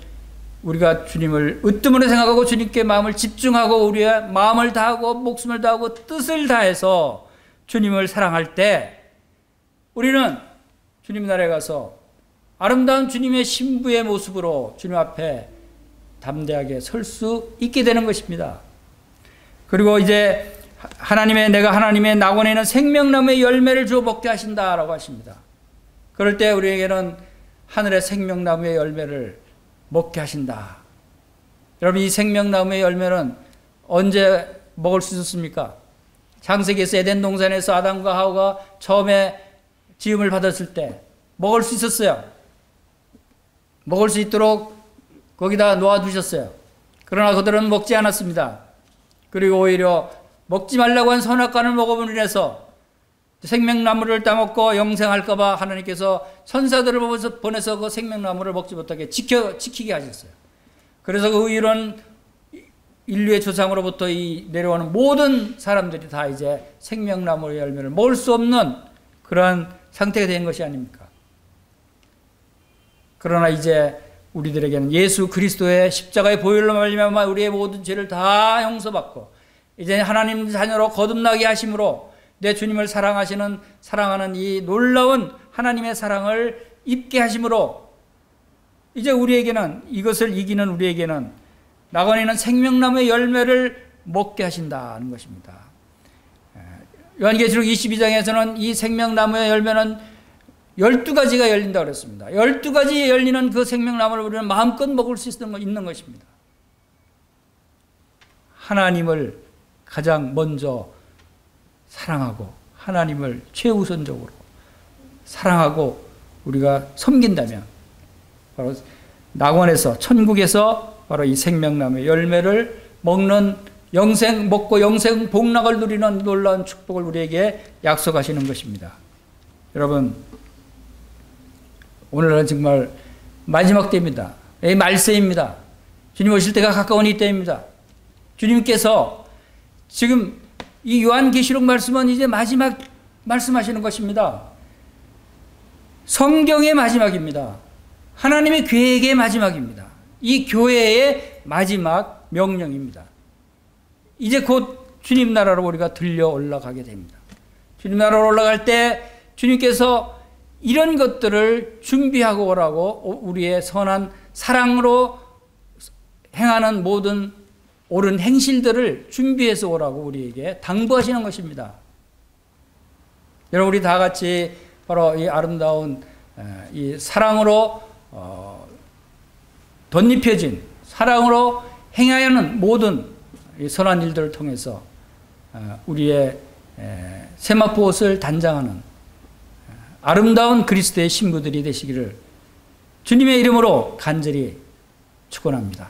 우리가 주님을 으뜸으로 생각하고 주님께 마음을 집중하고 우리의 마음을 다하고 목숨을 다하고 뜻을 다해서 주님을 사랑할 때 우리는 주님 나라에 가서 아름다운 주님의 신부의 모습으로 주님 앞에 담대하게 설 수 있게 되는 것입니다. 그리고 이제 내가 하나님의 낙원에는 생명나무의 열매를 주어 먹게 하신다라고 하십니다. 그럴 때 우리에게는 하늘의 생명나무의 열매를 먹게 하신다. 여러분 이 생명나무의 열매는 언제 먹을 수 있었습니까? 창세기에서 에덴 동산에서 아담과 하와가 처음에 지음을 받았을 때 먹을 수 있었어요. 먹을 수 있도록 거기다 놓아두셨어요. 그러나 그들은 먹지 않았습니다. 그리고 오히려 먹지 말라고 한 선악과를 먹음으로 인해서 생명나무를 따먹고 영생할까봐 하나님께서 천사들을 보내서 그 생명나무를 먹지 못하게 지키게 하셨어요. 그래서 그 이런 인류의 조상으로부터 내려오는 모든 사람들이 다 이제 생명나무의 열매를 먹을 수 없는 그러한 상태가 된 것이 아닙니까? 그러나 이제 우리들에게는 예수 그리스도의 십자가의 보혈로 말미암아 우리의 모든 죄를 다 용서받고 이제 하나님 자녀로 거듭나게 하심으로 내 주님을 사랑하는 이 놀라운 하나님의 사랑을 입게 하심으로 이제 우리에게는, 이것을 이기는 우리에게는 나관에는 생명나무의 열매를 먹게 하신다는 것입니다. 요한계시록 22장에서는 이 생명나무의 열매는 12가지가 열린다고 그랬습니다. 12가지 열리는 그 생명나무를 우리는 마음껏 먹을 수 있는 것입니다. 하나님을 가장 먼저 사랑하고 하나님을 최우선적으로 사랑하고 우리가 섬긴다면 바로 낙원에서, 천국에서 바로 이 생명나무의 열매를 먹는 먹고 영생 복락을 누리는 놀라운 축복을 우리에게 약속하시는 것입니다. 여러분, 오늘은 정말 마지막 때입니다. 말세입니다. 주님 오실 때가 가까운 이 때입니다. 주님께서 지금 이 요한계시록 말씀은 이제 마지막 말씀하시는 것입니다. 성경의 마지막입니다. 하나님의 계획의 마지막입니다. 이 교회의 마지막 명령입니다. 이제 곧 주님 나라로 우리가 들려 올라가게 됩니다. 주님 나라로 올라갈 때 주님께서 이런 것들을 준비하고 오라고 우리의 선한 사랑으로 행하는 모든 옳은 행실들을 준비해서 오라고 우리에게 당부하시는 것입니다. 여러분, 우리 다 같이 바로 이 아름다운 이 사랑으로 덧입혀진 사랑으로 행하여는 모든 이 선한 일들을 통해서 우리의 세마포 옷을 단장하는 아름다운 그리스도의 신부들이 되시기를 주님의 이름으로 간절히 축원합니다.